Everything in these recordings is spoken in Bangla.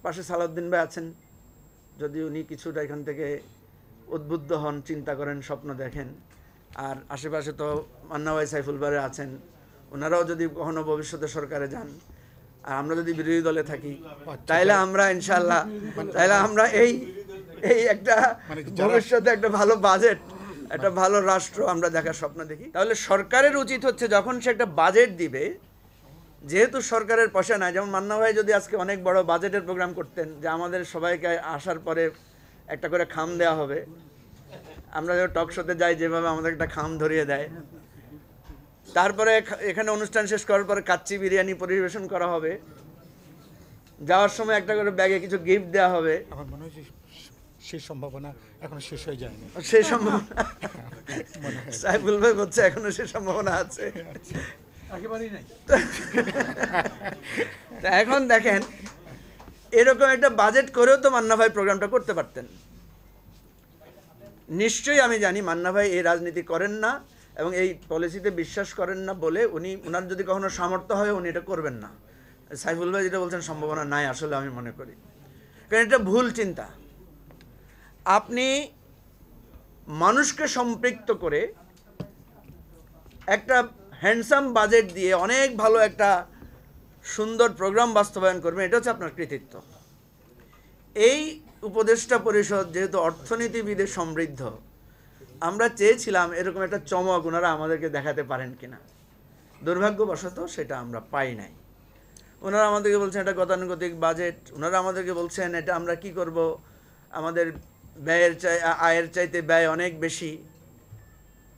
পাশে সালাউদ্দিন ভাই আছেন, যদি উনি কিছুটা এখান থেকে উদ্বুদ্ধ হন, চিন্তা করেন, স্বপ্ন দেখেন। আর আশেপাশে তো মান্না ভাই, সাইফুল ভাই আছেন, ওনারাও যদি কখনো ভবিষ্যতে সরকারে যান আর আমরা যদি বিরোধী দলে থাকি, তাইলে আমরা ইনশাল্লাহ, তাইলে আমরা এই একটা ভবিষ্যতে একটা ভালো বাজেট, একটা ভালো রাষ্ট্র আমরা দেখার স্বপ্ন দেখি। তাহলে সরকারের উচিত হচ্ছে যখন সে একটা বাজেট দিবে, যেহেতু সরকারের পয়সা নাই, যেমন মান্না ভাই যদি আজকে অনেক বড় বাজেটের প্রোগ্রাম করতেন যে আমাদের সবাইকে আসার পরে একটা করে খাম দেওয়া হবে, আমরা যে টক শোতে যাই যেভাবে আমাদের একটা খাম ধরিয়ে দেয়, তারপরে এখানে অনুষ্ঠান শেষ করার পরে কাচ্চি বিরিয়ানি পরিবেশন করা হবে, যাওয়ার সময় একটা করে ব্যাগে কিছু গিফট দেওয়া হবে, আমার মনে হয় সেই সম্ভাবনা এখনো শেষ হয়ে যায়নি। সেই সম্ভাবনা সাইফুল ভাই বলছে এখনো সেই সম্ভাবনা আছে, একেবারেই নাই। তা এখন দেখেন, এরকম একটা বাজেট করেও তো মান্না ভাই প্রোগ্রামটা করতে পারতেন। নিশ্চয়ই আমি জানি মান্না ভাই এই রাজনীতি করেন না এবং এই পলিসিতে বিশ্বাস করেন না বলে উনার যদি কখনো সামর্থ্য হয় উনি এটা করবেন না। সাইফুল ভাই যেটা বলছেন সম্ভাবনা নাই, আসলে আমি মনে করি, কারণ এটা ভুল চিন্তা। আপনি মানুষকে সম্পৃক্ত করে একটা হ্যান্ডসাম বাজেট দিয়ে অনেক ভালো একটা সুন্দর প্রোগ্রাম বাস্তবায়ন করবেন, এটা হচ্ছে আপনার কৃতিত্ব। এই উপদেষ্টা পরিষদ যেহেতু অর্থনীতিবিদে সমৃদ্ধ, আমরা চেয়েছিলাম এরকম একটা চমক ওনারা আমাদেরকে দেখাতে পারেন কিনা। দুর্ভাগ্যবশত সেটা আমরা পাই নাই। ওনারা আমাদেরকে বলছেন এটা গতানুগতিক বাজেট, ওনারা আমাদেরকে বলছেন এটা আমরা কি করব, আমাদের আয়ের চাইতে ব্যয় অনেক বেশি।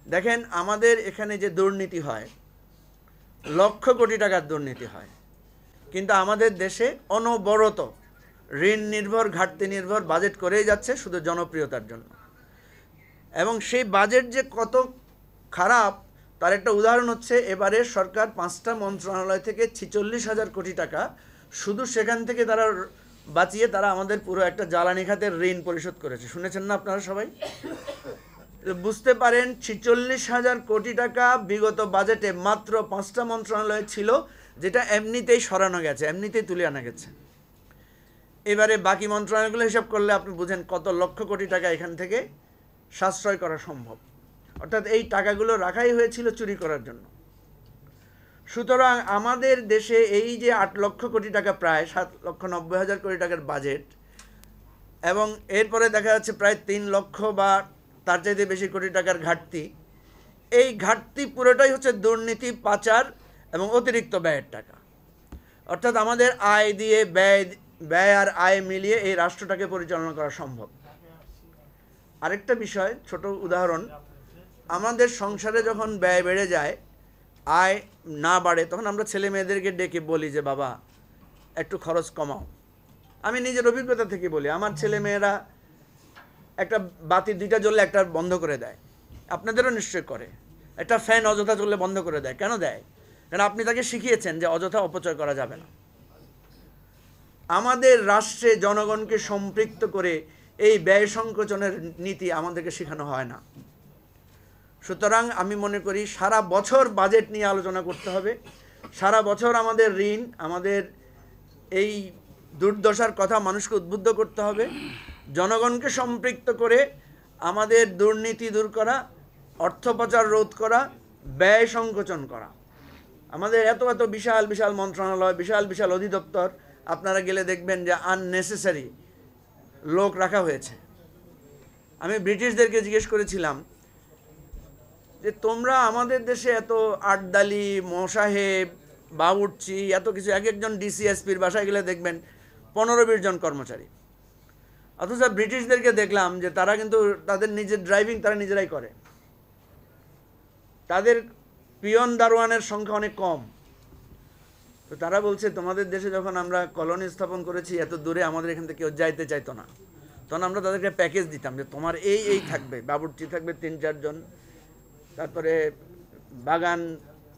দেখেন, আমাদের এখানে যে দুর্নীতি হয়, লক্ষ কোটি টাকার দুর্নীতি হয়, কিন্তু আমাদের দেশে অনবরত ঋণ নির্ভর, ঘাটতি নির্ভর বাজেট করেই যাচ্ছে শুধু জনপ্রিয়তার জন্য। এবং সেই বাজেট যে কত খারাপ তার একটা উদাহরণ হচ্ছে এবারে সরকার 5টা মন্ত্রণালয় থেকে 46,000 কোটি টাকা শুধু সেখান থেকে তারা বাঁচিয়ে তারা আমাদের পুরো একটা জ্বালানি খাতের ঋণ পরিশোধ করেছে। শুনেছেন না আপনারা সবাই? বুঝতে পারেন 46,000 কোটি টাকা বিগত বাজেটে মাত্র 5টা মন্ত্রণালয় ছিল, যেটা এমনিতেই সরানো গেছে, এমনিতেই তুলে আনা গেছে। এবারে বাকি মন্ত্রণালয়গুলো হিসাব করলে আপনি বুঝেন কত লক্ষ কোটি টাকা এখান থেকে সাশ্রয় করা সম্ভব। অর্থাৎ এই টাকাগুলো রাখাই হয়েছিল চুরি করার জন্য। সুতরাং আমাদের দেশে এই যে 8 লক্ষ কোটি টাকা, প্রায় 7,90,000 কোটি টাকার বাজেট, এবং এরপরে দেখা যাচ্ছে প্রায় 3 লক্ষ বা তার চাইতে বেশি কোটি টাকার ঘাটতি। এই ঘাটতি পুরোটাই হচ্ছে দুর্নীতি, পাচার এবং অতিরিক্ত ব্যয়ের টাকা। অর্থাৎ আমাদের আয় দিয়ে ব্যয় আর আয় মিলিয়ে এই রাষ্ট্রটাকে পরিচালনা করা সম্ভব। আরেকটা বিষয়, ছোট উদাহরণ, আমাদের সংসারে যখন ব্যয় বেড়ে যায়, আয় না বাড়ে, তখন আমরা ছেলে মেয়েদেরকে ডেকে বলি যে বাবা একটু খরচ কমাও। আমি নিজের অভিজ্ঞতা থেকে বলি, আমার ছেলে মেয়েরা একটা বাতি 2টা জ্বললে একটা বন্ধ করে দেয়, আপনাদেরও নিশ্চয় করে। একটা ফ্যান অযথা চললে বন্ধ করে দেয়। কেন দেয়? কারণ আপনি তাকে শিখিয়েছেন যে অযথা অপচয় করা যাবে না। আমাদের রাষ্ট্রে জনগণকে সম্পৃক্ত করে এই ব্যয় সংকোচনের নীতি আমাদেরকে শেখানো হয় না। সুতরাং আমি মনে করি সারা বছর বাজেট নিয়ে আলোচনা করতে হবে, সারা বছর আমাদের ঋণ, আমাদের এই দুর্দশার কথা মানুষকে উদ্বুদ্ধ করতে হবে, জনগণকে সম্পৃক্ত করে আমাদের দুর্নীতি দূর করা, অর্থ পাচার রোধ করা, ব্যয় সংকোচন করা। আমাদের এত এত বিশাল বিশাল মন্ত্রণালয়, বিশাল বিশাল অধিদপ্তর, আপনারা গেলে দেখবেন যে আননেসেসারি লোক রাখা হয়েছে। আমি ব্রিটিশদেরকে জিজ্ঞেস করেছিলাম যে তোমরা আমাদের দেশে এত আটদালি, মোসাহেব, বাবুর্চি, এত কিছু, এক একজন ডিসিএসপির বাসায় গেলে দেখবেন 15-20 জন কর্মচারী। অথচ ব্রিটিশদেরকে দেখলাম যে তারা কিন্তু তাদের নিজের ড্রাইভিং তারা নিজেরাই করে, তাদের পিয়ন দারোয়ানের সংখ্যা অনেক কম। তো তারা বলছে তোমাদের দেশে যখন আমরা কলোনি স্থাপন করেছি, এত দূরে আমাদের এখান থেকে কেউ যাইতে চাইতো না, তখন আমরা তাদেরকে প্যাকেজ দিতাম যে তোমার এই থাকবে, বাবুর্চি থাকবে 3-4 জন, তারপরে বাগান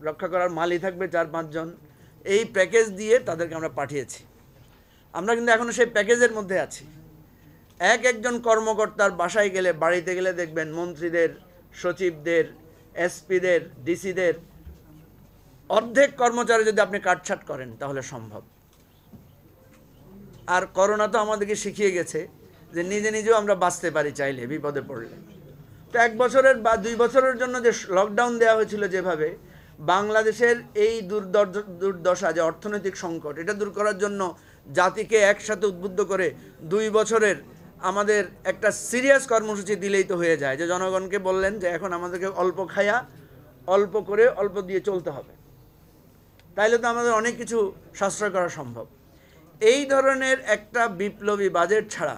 রক্ষা করার মালি থাকবে 4-5 জন। এই প্যাকেজ দিয়ে তাদেরকে আমরা পাঠিয়েছি। আমরা কিন্তু এখনও সেই প্যাকেজের মধ্যে আছি। একজন কর্মকর্তার বাসায় গেলে, বাড়িতে গেলে দেখবেন মন্ত্রীদের, সচিবদের, এসপিদের, ডিসিদের অর্ধেক কর্মচারী যদি আপনি কাটছাট করেন তাহলে সম্ভব। আর করোনা তো আমাদেরকে শিখিয়ে গেছে যে নিজে নিজেও আমরা বাঁচতে পারি চাইলে বিপদে পড়লে। তো 1 বছরের বা 2 বছরের জন্য যে লকডাউন দেওয়া হয়েছিল, যেভাবে বাংলাদেশের এই দুর্দশা, যে অর্থনৈতিক সংকট, এটা দূর করার জন্য জাতিকে একসাথে উদ্বুদ্ধ করে 2 বছরের আমাদের একটা সিরিয়াস কর্মসূচি দিলেই তো হয়ে যায়, যে জনগণকে বললেন যে এখন আমাদেরকে অল্প খায়া অল্প করে অল্প দিয়ে চলতে হবে, তাইলে তো আমাদের অনেক কিছু সাশ্রয় করা সম্ভব। এই ধরনের একটা বিপ্লবী বাজেট ছাড়া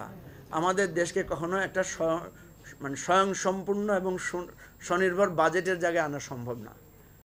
আমাদের দেশকে কখনো একটা মানে স্বয়ংসম্পূর্ণ এবং স্বনির্ভর বাজেটের জায়গায় আনা সম্ভব না।